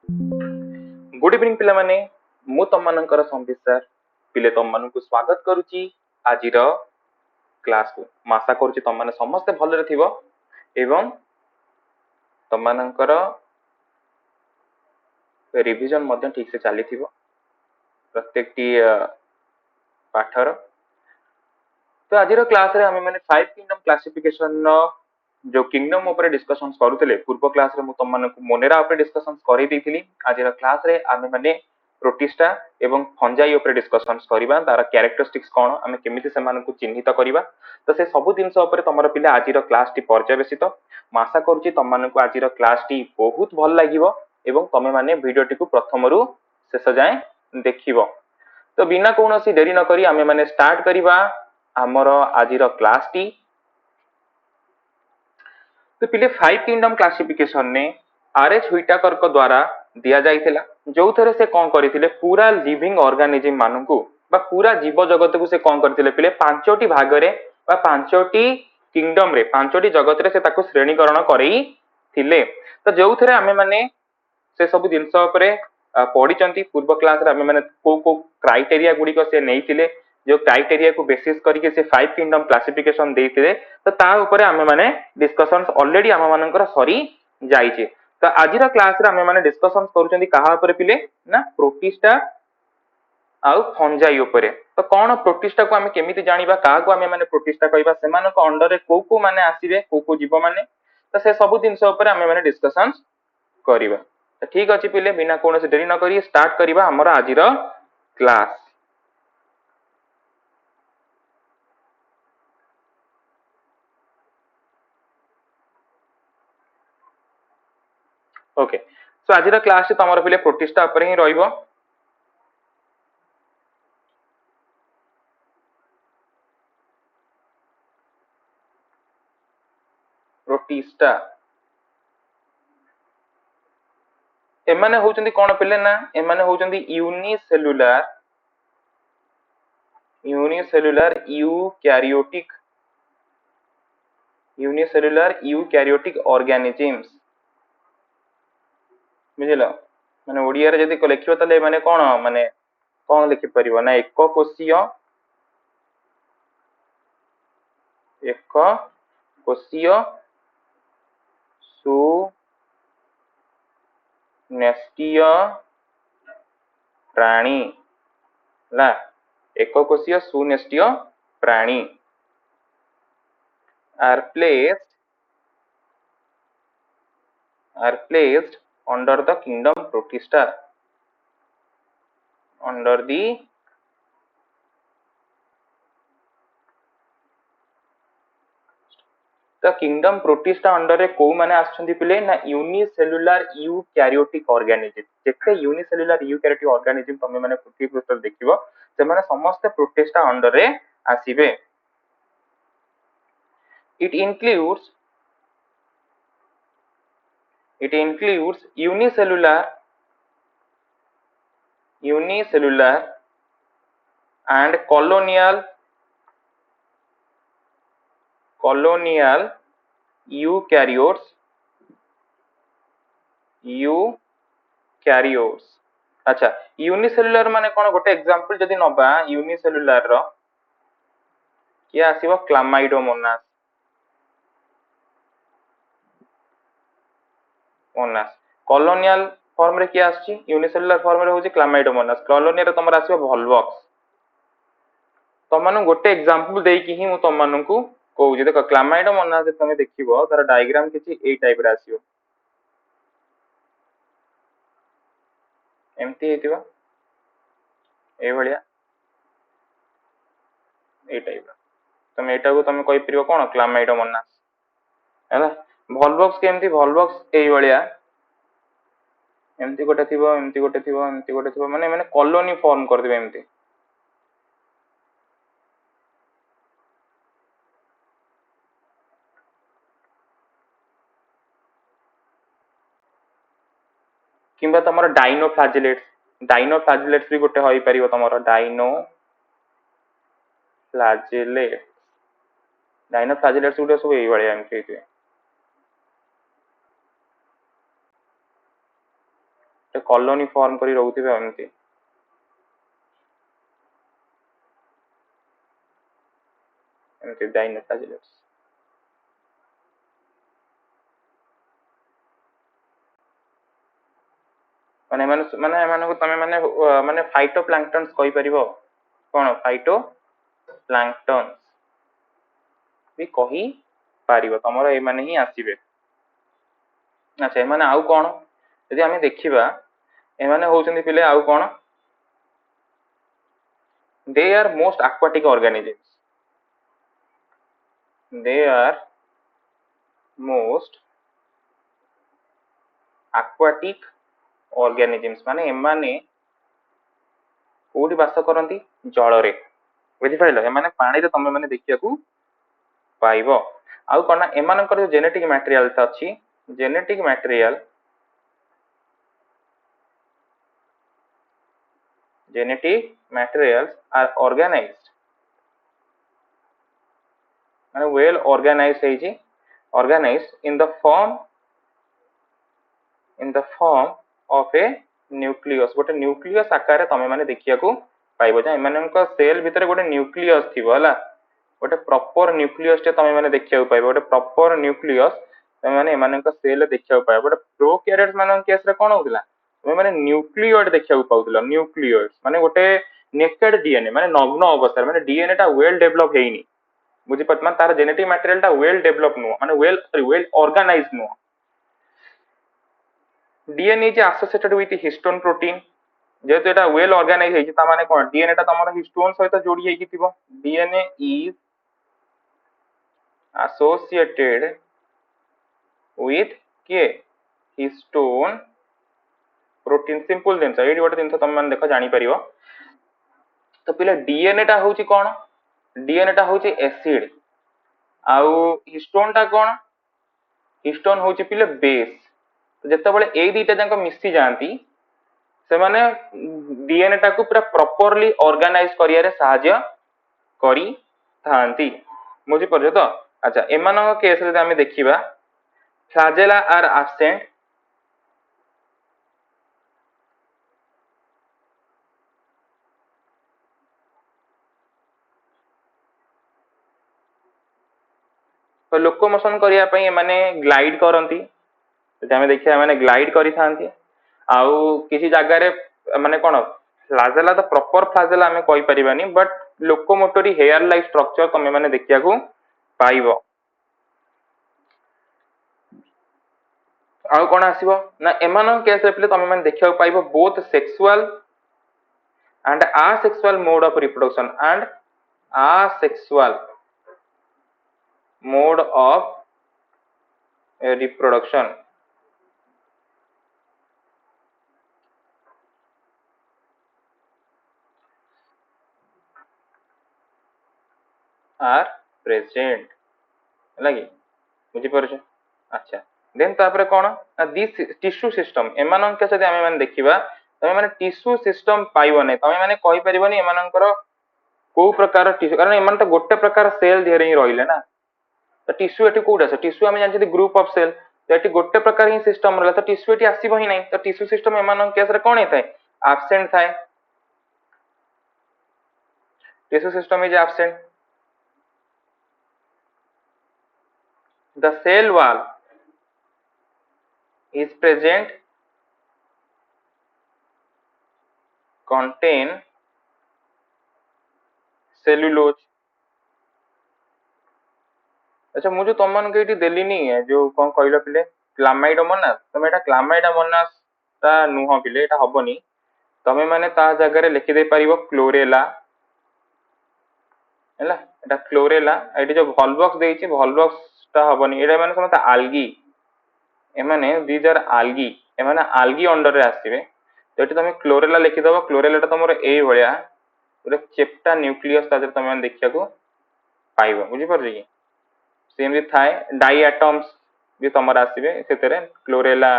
Good evening पिला माने मु तम मानकर संबित सर पिले तम मानकु स्वागत करूची आजिर क्लास को आशा करूची तम माने समस्त भलरे थिबो एवं तम मानकर रिवीजन मध्य ठीक से चली थिबो प्रत्येक टी पाठर। तो आजिर क्लास रे आमे माने 5 किंगडम क्लासिफिकेशन नो जो किंगडम ऊपर डिस्कशंस करूतले पूर्व क्लास रे मु तम मानकु मोनेरा ऊपर डिस्कशंस करि देथिली। आजिर क्लास रे आमे माने प्रोटिस्टा एवं फंजाई ऊपर डिस्कशंस करिबा तार कैरेक्टरिस्टिक्स कोन आमे केमिति से मानकु चिन्हित करिबा। तो से सब जिंस ऊपर तमर पिले आजिर क्लास टी पर्यवेसित मु आशा करूची तम मानकु आजिर क्लास टी बहुत भल लागिवो एवं तमे माने वीडियो टी को प्रथमरु शेष जाए देखिबो। तो बिना कोनोसी देरी न करी आमे माने स्टार्ट करिबा हमर आजिर क्लास टी। तो पिले 5 किंगडम क्लासिफिकेशन ने आरएच व्हिटाकर को द्वारा दिया जाइथिला जो थरे से कोन करिथिले पूरा लिविंग ऑर्गेनिज्म मानकु बा पूरा जीव जगत को से कोन करथिले पिले पांचोटी भाग रे बा पांचोटी किंगडम रे पांचोटी जगत रे से ताको श्रेणीकरण करई थिले। तो जो थरे हमें माने से सब जिंस ऊपर पढ़ी पूर्व क्लास रे हमें माने को क्राइटेरिया गुडी को से नैथिले जो क्राइटेरिया को बेसिस करके से 5 किंगडम क्लासिफिकेशन देइथिले। तो ता ऊपर हमें माने डिस्कशंस ऑलरेडी हम मानकर सरी जाइछे। तो आजिर क्लास रे हमें माने डिस्कशंस करूचंदी कहा ऊपर पिले ना प्रोटिस्टा आउ फंजाई ऊपर। तो कौन प्रोटिस्टा को हमें केमिति जानिबा का को हमें माने प्रोटिस्टा कहबा सेमान को अंडर रे को माने आसीबे को जीव माने। तो से सब जिंस ऊपर हमें माने डिस्कशंस करिबा। तो ठीक अछि पिले बिना कोनोसी देरी न करी स्टार्ट करिबा हमर आजिर क्लास। ओके सो आजिर क्लास तमर पिले प्रोटिस्टा ऊपर ही रहइबो। प्रोटिस्टा एमाने होचंदी कोन पिले ना एमाने होचंदी यूनिसेलुलर यूकैरियोटिक ऑर्गेनिजम्स बुझिल माने ओडिया रे जदी लिखियो तले माने कोन लिखि परिबो ना एक कोशीय सुनेस्टीय प्राणी ला एक कोशीय सुनेस्टीय प्राणी are placed under the kingdom Protista under the kingdom Protista under रे को माने आछंती पिले ना यूनिसेलुलर यूकैरियोटिक ऑर्गेनिज्म जेते यूनिसेलुलर यूकैरियोटिक ऑर्गेनिज्म तमे माने पृथ्वी पृष्ठ देखिबो से माने समस्त प्रोटिस्टा अंडर रे आसीबे। it includes unicellular and colonial eukaryotes अच्छा यूनिसेलुलर माने कोन गोटे एग्जांपल जदी नबा यूनिसेलुलर रो कि आसीबो क्लामाइडोमोनास कॉलोनियल फॉर्म रे कि आछि यूनिसेलुलर फॉर्म रे होछि क्लामाइडोमोनास कॉलोनियल रे तमरा आसीबो वोल्वॉक्स। तमनु गोटे एग्जांपल देई कि ही मु तमनु को कहू जे देखो क्लामाइडोमोनास जे तमे देखिबो तार डायग्राम किछि ए टाइप रे आसीबो एमती हेतिबा ए भलिया ए टाइप तमे एटा को तमे कहि परिबो कोन क्लामाइडोमोनास हैला। वोल्वॉक्स केमती वोल्वॉक्स ए भलिया एमती गोटे थिबो एमती गोटे थिबो एमती गोटे थिबो माने माने कॉलोनी फॉर्म कर देबे एमती किंबा तमर डाइनोफ्लाजेलेट्स भी गोटे होई परिबो तमर डाइनोफ्लाजेलेट्स गुटे सब एई भलिया एमती हेतिबे। ଗୋଟେ କଲୋନି ଫର୍ମ କରି ରହୁଥିବେ ଏମିତି। ଏମିତି ଡାଇନୋଫ୍ଲାଜେଲେଟ୍ସ। ମାନେ ମାନେ ଏମାନଙ୍କୁ ତମେ ମାନେ ଫାଇଟୋ ପ୍ଲାଙ୍କଟନ୍ସ କହିପାରିବ। କଣ ଫାଇଟୋ ପ୍ଲାଙ୍କଟନ୍ସ ବି କହି ପାରିବ, ତମର ଏମାନେ ହିଁ ଆସିବେ। ଆଚ୍ଛା, ଏମାନେ ଆଉ କଣ ଯଦି ଆମେ ଦେଖିବା, ଏମାନେ ହଉଛନ୍ତି ପିଲେ ଆଉ କଣ, ଦେ ଆର୍ ମୋଷ୍ଟ ଆକ୍ୱାଟିକ ଅର୍ଗାନିଜମ୍ସ। ଦେ ଆର୍ ମୋଷ୍ଟ ଆକ୍ୱାଟିକ ଅର୍ଗାନିଜମ୍ସ, ମାନେ ଏମାନେ କୋଉଠି ବାସ କରନ୍ତି, ଜଳରେ। ବୁଝିପାରିଲ, ଏମାନେ ପାଣିରେ ତମେ ମାନେ ଦେଖିବାକୁ ପାଇବ। ଆଉ କଣ ନା ଏମାନଙ୍କର ଜେନେଟିକ ମ୍ୟାଟେରିଆଲ ଅଛି, ଜେନେଟିକ ମ୍ୟାଟେରିଆଲ are organized, ମାନେ well organized ହେଇଛି, organized in the form of a nucleus। ଗୋଟେ न्यूक्लियस आकार तमे माने देखियाकू पाइबो जे एमाननक सेल भितर गोटे न्यूक्लियस थिबो हला, गोटे प्रॉपर न्यूक्लियस टे तमे माने देखियाकू पाइबो, गोटे प्रॉपर न्यूक्लियस तमे माने एमाननक सेल देखियाकू पाइबो। गोटे प्रोकैरियोट्स मानन केस रे कोन होतिला, तमे माने न्यूक्लियोइड देखियाकू पाउतिला, न्यूक्लियोइड्स माने गोटे नेकेड डीएनए, माने नग्न अवस्था, माने डीएनए टा वेल डेवलप हेइनी। बुझी पत मान तार जेनेटिक मटेरियल टा वेल डेवलप नो, माने वेल ऑर्गेनाइज्ड नो। DNA is associated with histone protein, जेहेतु एटा वेल ऑर्गेनाइज हेइछि ता माने कोन, डीएनए टा तमरो हिस्टोन सहित जोडी हेइछि थिबो। डीएनए इज एसोसिएटेड विथ के हिस्टोन प्रोटीन। सिंपल दिन एठी गोटे दिन तुम माने देखो जानि परिबो। तो पिले डीएनए टा होउछि कोन, डीएनए टा होउछि एसिड, आउ हिस्टोन टा कोन, हिस्टोन होउछि पिले बेस। तो जते बळे ए दुईटा जांक मिसी जांती, से माने डीएनए टा को पूरा प्रॉपर्ली ऑर्गेनाइज करियारे सहाय्य करी थांती। बुझी परछ तो। अच्छा, एमानक केस रे हम देखिबा, फ्लैजेला आर एब्सेंट, तो लोकोमोशन करिया पई माने ग्लाइड करंती। तो हम देखिया माने ग्लाइड करि थांती, आउ किसी जगह रे माने कोन फ्लैजेला तो प्रॉपर फ्लैजेला हमें कहि परिबानी, but locomotory hair like structure तमे माने देखिया को पाइबो। आउ कोन आसीबो ना, एमानक केस रे तमे माने देखिया को पाइबो both sexual and asexual mode of reproduction and asexual mode of reproduction are present, लगी बुझी परछ। अच्छा, देन तापर कोन ना, दिस टिश्यू सिस्टम एमानक केस हम माने देखिबा, तमे माने टिश्यू सिस्टम पाइबो नै, तमे माने कहि परिबोनी एमानकर को प्रकार टिश्यू, कारण एमान तो गोटे प्रकार सेल देहरे ही रहिले ना। तो टिश्यू एटी कोड आसे, टिश्यू हम जानछि ग्रुप ऑफ सेल, तो एटी गोटे प्रकार ही सिस्टम रहला, तो टिश्यू एटी आसीबो ही नै। तो टिश्यू सिस्टम एमानक केस रे कोन हेतै, एब्सेंट थाए। Tissue system is absent. The cell wall is present, contain cellulose। अच्छा, मुझे तुम मन के देली नहीं जो कौन कहल पिले क्लामाइडोमोनास, तुम एटा क्लामाइडोमोनास ता नुह पिले, एटा हबनी। तमे माने ता जगह रे लिखि दे परिबो क्लोरेला, हैला एटा क्लोरेला। एटी जो वॉल्वॉक्स देइछि, वॉल्वॉक्स ता हबनी, एटा माने समस्त आल्गी, एमाने दीज आर आल्गी, एमाने आल्गी अंडर रे आसीबे। तो एटी तमे क्लोरेला लिखि दबो। क्लोरेला ता तमरो ए भलिया पूरा चेप्टा न्यूक्लियस ता तमे माने देखिया को पाइबो। बुझि परछि कि सेम भी थाए डाइएटम्स भी तमर आसीबे सेतरे, क्लोरेला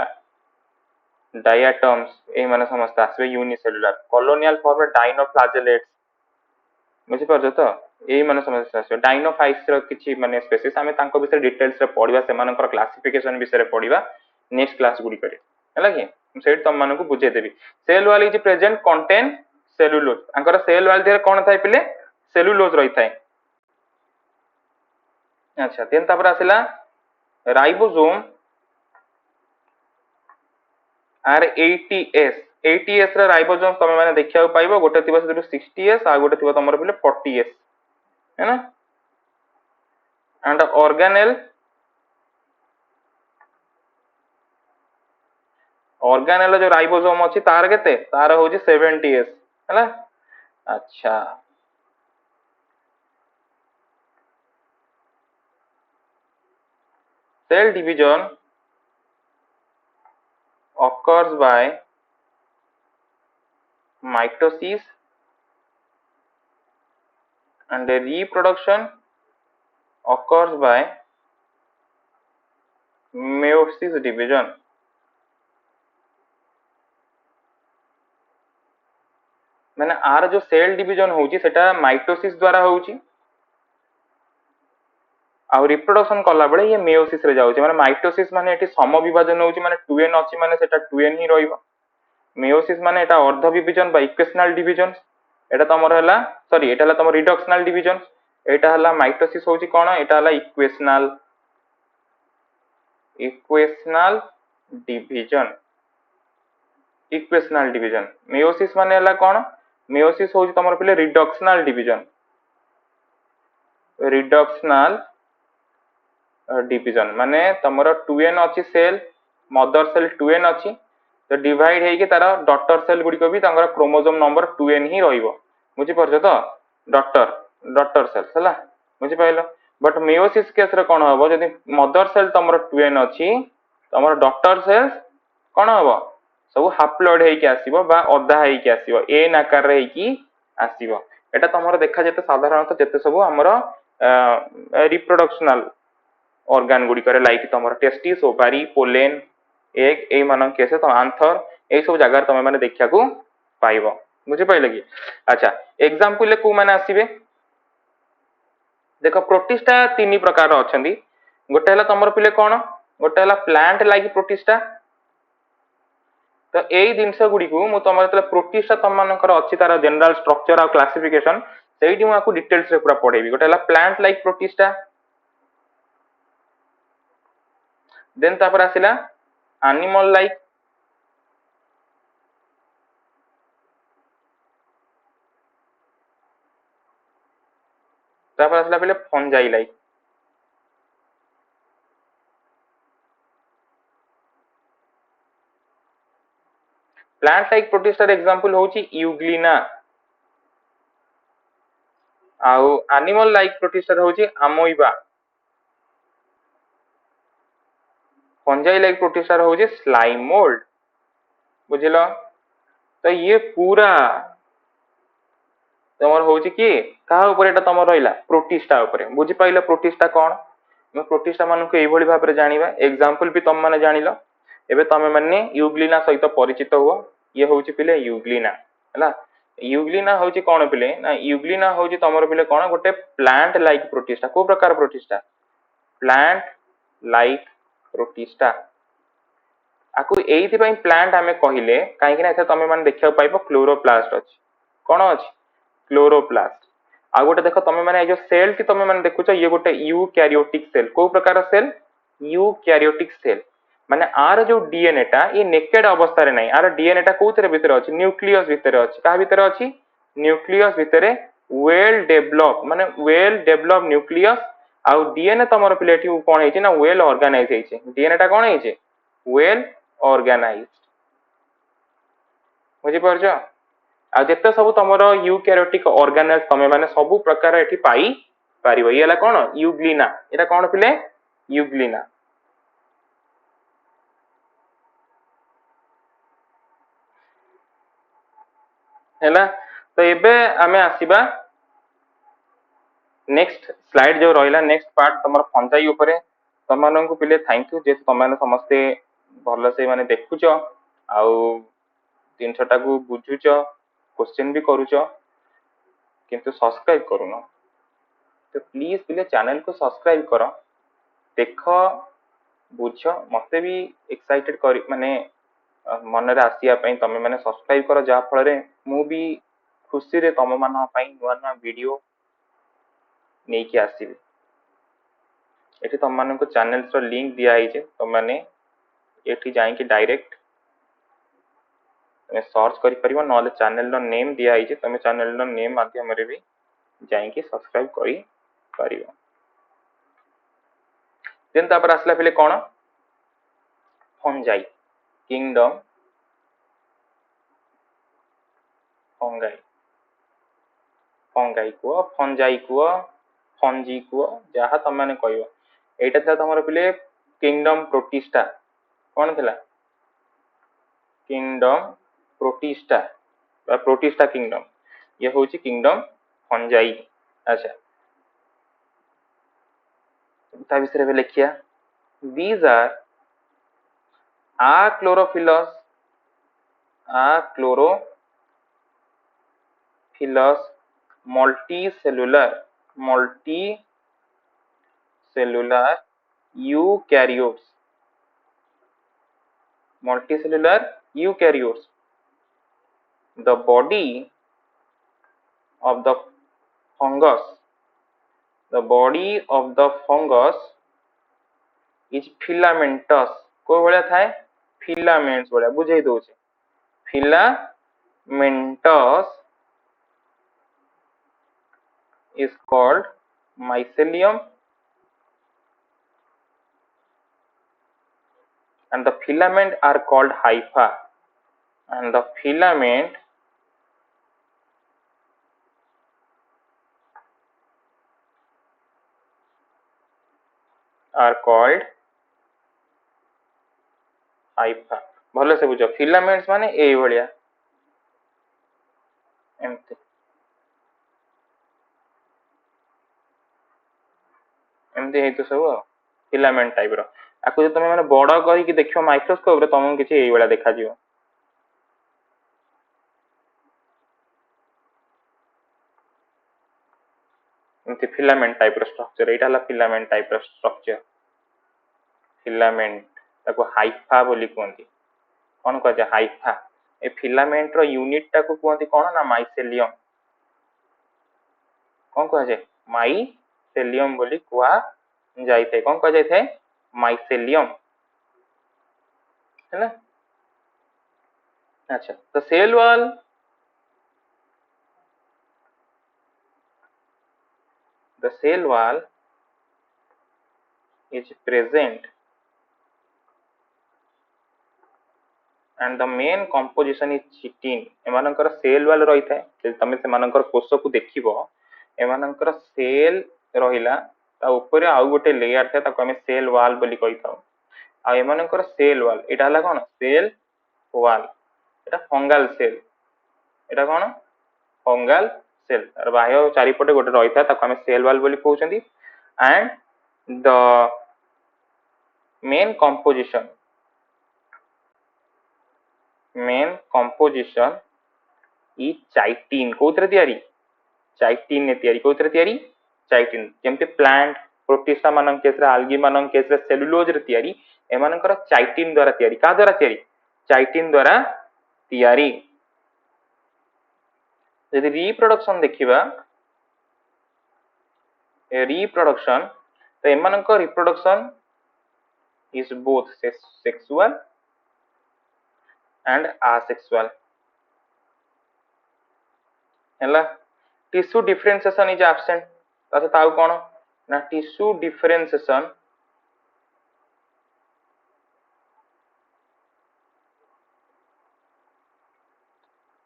डाइएटम्स ए माने समस्त आसीबे यूनिसेलुलर। कॉलोनियल फॉर्म डाइनोफ्लाजेलेट्स, बुझि परछ तो, ए माने समस्त आसीबे। डाइनोफाइट्स रो किछि माने स्पेसीस हमें तांको विषय डिटेल्स रे पढिबा, सेमानकर क्लासिफिकेशन विषय रे पढिबा नेक्स्ट क्लास गुडी करे, हैला कि। सेट तुम मानक बुझे देबी cell wall is present contain cellulose अंकर सेल वॉल देर कोन थाए पिले सेलुलोज रही थाए अच्छा देन तापर आसिला राइबोसोम आर 80s 80s रे राइबोसोम तमे माने देखिया पाइबो गोटे थिबो से 60s आ गोटे थिबो तमर पिले 40s है ना एंड ऑर्गेनेल जो राइबोसोम अछि तार केते तार होची 70s हैला अच्छा cell division occurs by mitosis and reproduction occurs by meiosis division माने आर जो सेल डिवीजन होची सेटा माइटोसिस द्वारा होची आ रिप्रोडक्शन कला बेले ये मेयोसिस रे जाउची माने माइटोसिस माने एठी सम विभाजन होची माने 2n अछि माने सेटा 2n ही रहइबो मेयोसिस माने एटा अर्ध विभाजन बा इक्वेशनल डिवीजन एटा तमर हला सॉरी एटा हला तमर रिडक्शनल डिवीजन एटा हला माइटोसिस होची कोन एटा हला इक्वेशनल डिवीजन मेयोसिस माने हला कोन मेयोसिस होची तमर पहिले रिडक्शनल डिवीजन माने तमर 2n अछि सेल मदर सेल 2n अछि तो डिवाइड हेइ के तार डॉटर सेल गुडी को भी तांगर क्रोमोसोम नंबर 2n ही रहइबो बुझी परछ तो डॉटर सेल हला बुझी पाइलो बट मेयोसिस केस रे कोन हबो जदि मदर सेल तमर 2n अछि तमर डॉटर सेल कोन हबो सब हाप्लॉइड हेइ के आसीबो बा अधा हेइ के आसीबो एन आकार रे हेइ की आसीबो एटा तमर देखा जेते साधारणतः जेते सब हमर रिप्रोडक्शनल ऑर्गन गुडी करे लाइक तमर टेस्टिस ओवारी पोलेन एग ए मान केसे तो आंथर ए सब जगह तमे माने देखिया को पाइबो बुझी पाइले कि अच्छा एग्जांपल ले को माने आसीबे देखो प्रोटिस्टा तीन प्रकार अछंदी गोटे हला तमर पिले कोन गोटे हला प्लांट लाइक प्रोटिस्टा तो एई जिंस गुडी को मु तमर तले प्रोटिस्टा तम मानकर अछि तार जनरल स्ट्रक्चर आ क्लासिफिकेशन सेइडी मु आकु डिटेल्स रे पूरा पढेबी गोटे हला प्लांट लाइक प्रोटिस्टा देन तापर आसिला एनिमल लाइक तापर आसिला पहिले fungi like plant like protista example होची यूग्लिना आउ एनिमल लाइक प्रोटिस्टर होची अमोइबा फंजाई लाइक प्रोटिस्टर होची स्लाइम मोल्ड बुझिलो तो ये पूरा तमर होची कि का ऊपर एटा तमर रहिला प्रोटिस्टा ऊपर बुझी पाइला प्रोटिस्टा कोन हम प्रोटिस्टा मानु के एई भली भाबरे रे जानिबा एग्जांपल भी तम माने जानिलो एबे तमे माने यूग्लिना सहित परिचित हुआ ये होची पिले यूग्लिना हला यूग्लिना होची कोन पिले ना यूग्लिना होची तमर पिले कोन गोटे प्लांट लाइक प्रोटिस्टा को प्रकार प्रोटिस्टा प्लांट लाइक प्रोटिस्टा आकु एइथि पई प्लांट हमें कहिले काहे कि ना एथा तमे माने देखिया पाइबो क्लोरोप्लास्ट अछि कोन अछि क्लोरोप्लास्ट आ गोटे देखो तमे माने जो सेल की तमे माने देखुछ ये गोटे यूकैरियोटिक सेल को प्रकार सेल यूकैरियोटिक सेल माने आर जो डीएनए टा ये नेकेड अवस्था रे नै आर डीएनए टा कोथरे भितर अछि न्यूक्लियस भितर अछि का भितर अछि न्यूक्लियस भितरे वेल डेवलप न्यूक्लियस आ डीएनए तमर प्लेटी कोन हेछि ना वेल ऑर्गेनाइज हेछि डीएनए टा कोन हेछि वेल ऑर्गेनाइज्ड बुझी परछ आ जेते सब तमरो यूकैरियोटिक ऑर्गेनेल्स तमे माने सब प्रकार एठी पाई पारिबो ये हला कोन यूग्लिना एटा कोन पिले यूग्लिना हैला तो एबे आमे आसीबा नेक्स्ट स्लाइड जो रहिला नेक्स्ट पार्ट तमर फंजाई ऊपर तमन को पिले थैंक यू जे तमन समस्ते भलो से माने देखुछ आउ तीन छटा को बुझुछ क्वेश्चन भी करूछ किंतु सब्सक्राइब करूनो तो प्लीज पिले चैनल को सब्सक्राइब करो देख बुझ मते भी एक्साइटेड करी माने मनरे आसिया पई तमे माने सब्सक्राइब करो जा फल रे मु भी खुशी रे तम मान पई नुआ नुआ वीडियो नै कि आसीबी। एठी तम मान को चैनल रो लिंक दिया है जे तम माने एठी जाई कि डायरेक्ट तमे सर्च करि परिबो नले चैनल रो नेम दिया है जे तमे चैनल रो नेम माध्यम रे भी जाई कि सब्सक्राइब करि परिबो। देन तापर आसला पहिले कोन फंजाई किंगडम फंगाई फंगाई को फंजाई को फंजी को जहा तम माने कहयो एटा था तमरो पहिले किंगडम प्रोटिस्टा कोन थिला किंगडम प्रोटिस्टा प्रोटिस्टा किंगडम ये होची किंगडम फंजाई। अच्छा ता विषय रे लिखिया these are achlorophyllus multicellular eukaryotes the body of the fungus is filamentous को भलिया थाए filaments भलिया बुझेई दोचे filamentous is called mycelium and the filament are called hypha and the filament are called hypha भले से बुझो फिलामेंट्स माने एई भलिया एमते एमते हे तो सब फिलामेंट टाइप रो आको जे तमे माने बड़ करी कि देखियो माइक्रोस्कोप रे तमन किछि एई भलिया देखा जिवो एमते फिलामेंट टाइप रो स्ट्रक्चर एटा ला फिलामेंट टाइप रो स्ट्रक्चर फिलामेंट ताको हाइफा बोली कहंती कोन कह जे हाइफा ए फिलामेंट रो यूनिट ताको कहंती कोन ना माइसेलियम कोन कह जे माइसेलियम बोली कुआ जाइते कोन कह जाइते माइसेलियम है ना। अच्छा तो cell wall is present and the main composition is chitin एमानकर सेल वाल रही थाए तमे से मानकर कोष को देखिबो एमानकर सेल रहिला ता ऊपर आ गोटे लेयर था ताको हमें सेल वाल बोली कहिताउ आ एमानकर सेल वाल एटा हला कोन सेल वाल एटा फंगल सेल एटा कोन फंगल सेल तार बाह्य चारिपटे गोटे रही था ताको हमें सेल वाल बोली कहउछंती and the main composition is chitin कोथरे तयारी chitin ने तयारी कोथरे तयारी chitin जेमते प्लांट प्रोटिस्टा मानन केसरे algae मानन केसरे सेलुलोज रे तयारी एमानकर chitin द्वारा तयारी का द्वारा तयारी chitin द्वारा तयारी। यदि रिप्रोडक्शन देखिबा रिप्रोडक्शन तो एमानकर reproduction is both sexual and asexual हैला टिश्यू डिफरेंशिएशन इज एब्सेंट तासे ताऊ कोन ना टिश्यू डिफरेंशिएशन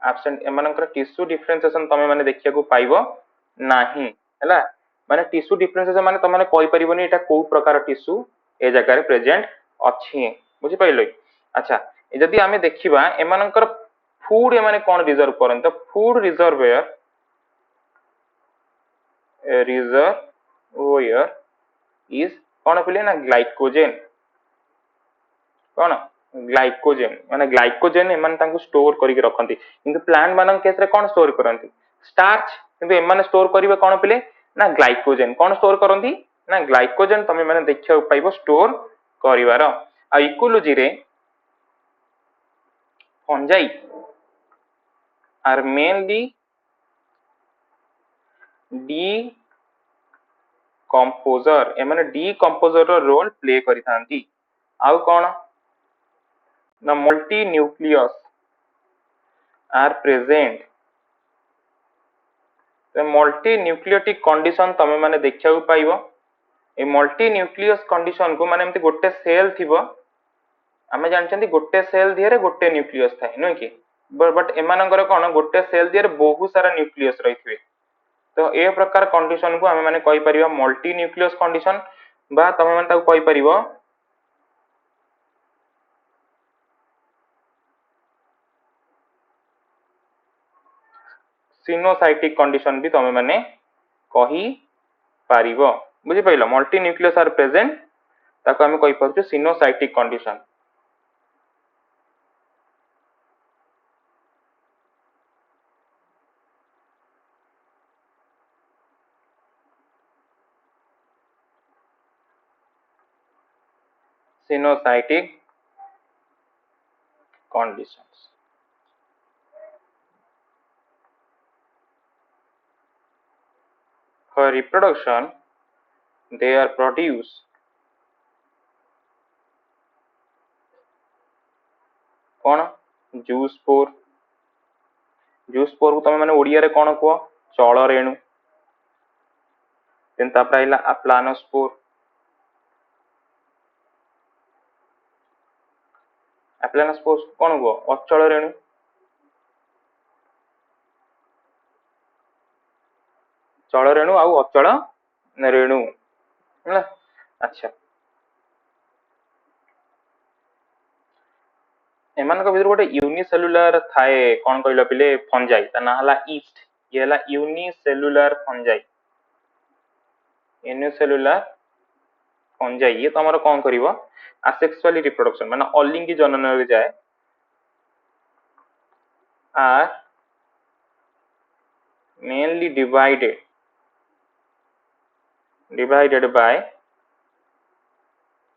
एब्सेंट एमानकर टिश्यू डिफरेंशिएशन तमे माने देखिया को पाइबो नाही हैला माने टिश्यू डिफरेंशिएशन माने तमे कहि परिबोनी एटा को प्रकार टिश्यू ए जगह रे प्रेजेंट अछि बुझि पाइलो। अच्छा जदि आमे देखिबा एमानकर फूड एमाने कोन रिजर्व करन तो फूड रिजर्वयर इज कोन पले ना ग्लाइकोजेन कोन ग्लाइकोजेन माने ग्लाइकोजेन एमान तांको स्टोर करि के रखंती किंतु प्लांट मानन केस रे कोन स्टोर करंती स्टार्च किंतु एमाने स्टोर करिवे कोन पले ना ग्लाइकोजेन कोन स्टोर करंती ना ग्लाइकोजेन तमे माने देखिया पाइबो स्टोर करिवार आ इकोलॉजी रे फंजाई आर मेनली डीकंपोजर एमाने डीकंपोजर रो रोल प्ले करिथांती आउ कोन ना multi nucleus are present multi nucleotic condition तमे माने देखिया पाइबो ए मल्टी न्यूक्लियस कंडीशन को माने एमती गोटे सेल थिबो आमे जानछंती गोटे सेल दिहरे गोटे न्यूक्लियस थाए नो कि बट एमानंकर कोन गोटे सेल दिहरे बहुत सारा न्यूक्लियस रहिथिबे तो ए प्रकार कंडीशन को आमे माने कहि परिबा मल्टी न्यूक्लियस कंडीशन बा तमे माने ताको कहि परिबो सिनोसाइटिक कंडीशन भी तमे माने कहि पारिबो बुझि पाइलो मल्टी न्यूक्लियस आर प्रेजेंट ताको आमे कहि परछु coenocytic condition coenocytic conditions for reproduction they are produced कौन जूस्पोर जूस्पोर को तमे माने ओडिया रे कौन को चौल रेणु देन तापर आइला अप्लानोस्पोर अप्लानोस्पोर कौन को अचल रेणु चल रेणु आउ अचल रेणु ହେଲା अच्छा एमानक भितर गोटे यूनिसेलुलर थाए कौन कहलो पिले फंजाई ता ना हला ईस्ट ये हला यूनिसेलुलर फंजाई यूनिसेलुलर फंजाई ये तमरो कौन करिवो असेक्सुअली रिप्रोडक्शन माने अलिंगी जनन रे जाए are mainly divided by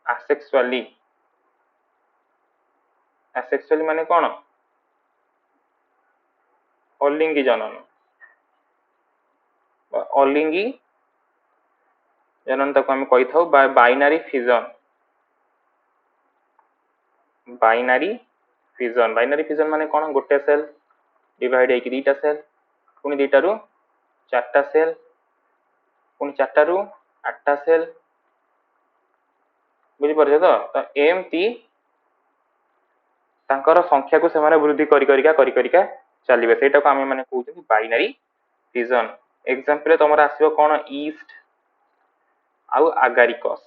asexually asexually माने कौन अलिंगी जनन अलिंगी जनन ताको हम कहि थाउ बाय बाइनरी फिजन माने कौन गोटे सेल डिवाइड है कि दीटा सेल पुनी दीटा रु चारटा सेल पुनी चारटा रु आठटा सेल बुझी परछे तो एमती तांकर संख्या को सेमाने वृद्धि करिका चलिबे सेटा को हम माने कहउछन बाइनरी फिजन एग्जांपल तमरा आसीबो कोन ईस्ट आउ अगारिकस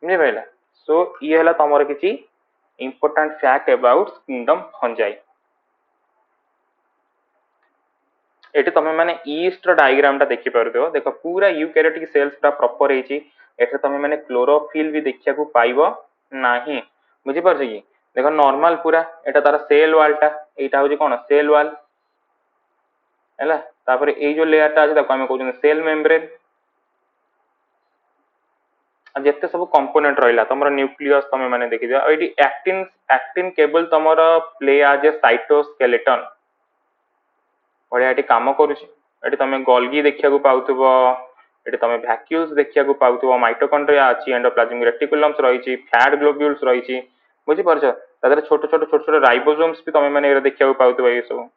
बुझी पाइला सो ये हला तमर किछि important fact about kingdom fungi eighty तमे माने ईस्ट रो डायग्राम टा देखि परदो देखो पूरा यूकैरियोटिक सेल्स पूरा प्रॉपर हेछि एठे तमे माने क्लोरोफिल भी देखिया को पाइबो नाही बुझी परछ कि देखो नॉर्मल पूरा एटा तार सेल वॉल टा एटा होछि कोन सेल वॉल हैला तापर ए जो लेयर टा अछि ताको हम कहउछन सेल मेम्ब्रेन जेते सब कंपोनेंट रहिला तमरो न्यूक्लियस तमे माने देखि दियो एटी एक्टिन केबल तमरो प्ले एज ए साइटोस्केलेटन बढ़िया एटी काम करूछि एटी तमे गोल्गी देखिया को पाउथबो एटी तमे वैक्यूल्स देखिया को पाउथबो माइटोकॉन्ड्रिया अछि एंडोप्लाज्मिक रेटिकुलम्स रहिछि फैट ग्लोब्यूल्स रहिछि बुझि परछ तादर छोट राइबोसोम्स भी तमे माने एरा देखिया को पाउथबो ए सब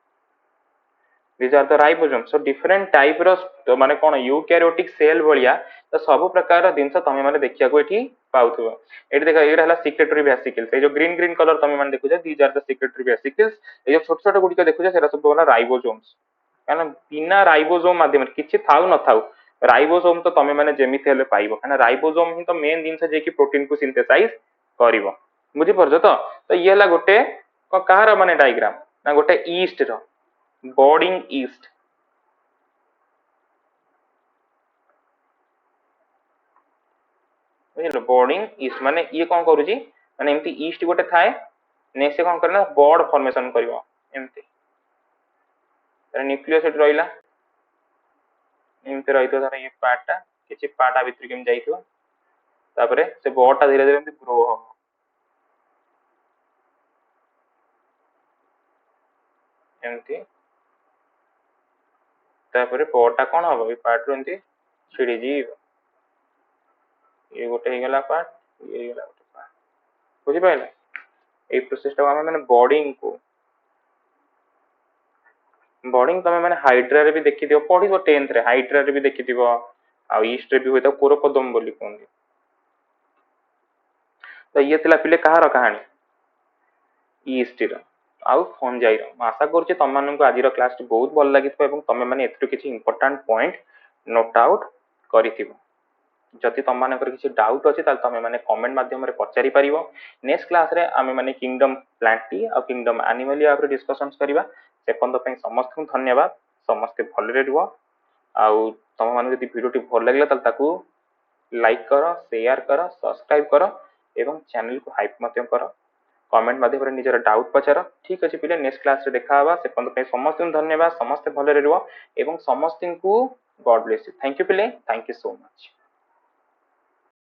these are the ribosomes so different type रो माने कोन यूकैरियोटिक सेल भलिया तो सब प्रकार दिनस तमे माने देखिया को एठी पाउथबो एठी देखा एरा हला सेक्रेटरी वेसिकल्स ए जो ग्रीन कलर तमे माने देखुछ these are the secretory vesicles ए जो छोट गुडी को देखुछ सेरा सब होला राइबोसोम्स काना बिना राइबोसोम माध्यम किछि थाउ न थाउ राइबोसोम तो तमे माने जेमिति हेले पाइबो काना राइबोसोम ही तो मेन दिनस जे कि प्रोटीन को सिंथेसाइज करिवो बुझि परछ तो ये हला गोटे कहार माने डायग्राम ना गोटे ईस्ट रो बोर्डिंग ईस्ट बुझिलो बोर्डिंग ईस्ट माने ये कोन करूची माने एमती ईस्ट गोटे थाए नेक्स्ट से कोन करना बोर्ड फॉर्मेशन करिवो एमती तर न्यूक्लियस एट रहिला एमती रहितो धर ये पार्टा किछि पार्टा भितर केम जाइतो तापरे से बोर्ड ता धीरे धीरे एमती ग्रो हो एमती तापर पटा कौन हम ये पार्ट रू एमती छिड़ी जीव ये गोटे गला पार्ट ये गला गोटे पार्ट बुझी पाइले ए प्रोसेस टा हम माने बॉडिंग को बॉडिंग तमे माने हाइड्रा रे भी देखि दियो पढिबो 10th रे हाइड्रा रे भी देखि दिबो आ ईस्ट रे भी होता कोरोपदम बोली कहंदी तो ये थिला पिले कहार कहानी ईस्ट रो आउ फंजाई रो आशा करछि तम मानन को आजिर क्लास बहुत भल लागिथबो एवं तमे माने एथरो किछि इंपोर्टेंट पॉइंट नोट आउट करिथिबो जदि तुम मानकर किसी डाउट अच्छे तुम मैंने कमेंट माध्यम पचारि पारिबो नेक्स्ट क्लास रे आमे माने किंगडम प्लांटी और किंगडम एनिमल या डिस्कशंस करबा से पर्यंत पई समस्त को धन्यवाद समस्ते भलरे रुह आउ तुम मान यदि वीडियो टी भल लागला ताल ताकू लाइक करो शेयर करो सब्सक्राइब करो एवं चैनल को हाइप मध्य करो कमेंट माध्यम निजर डाउट पचार ठीक अच्छे पिले नेक्स्ट क्लास रे देखा हवा से पर्यंत पई समस्त को धन्यवाद समस्ते भलरे रुह एवं समस्त को God bless you thank you पिले थैंक यू सो मच।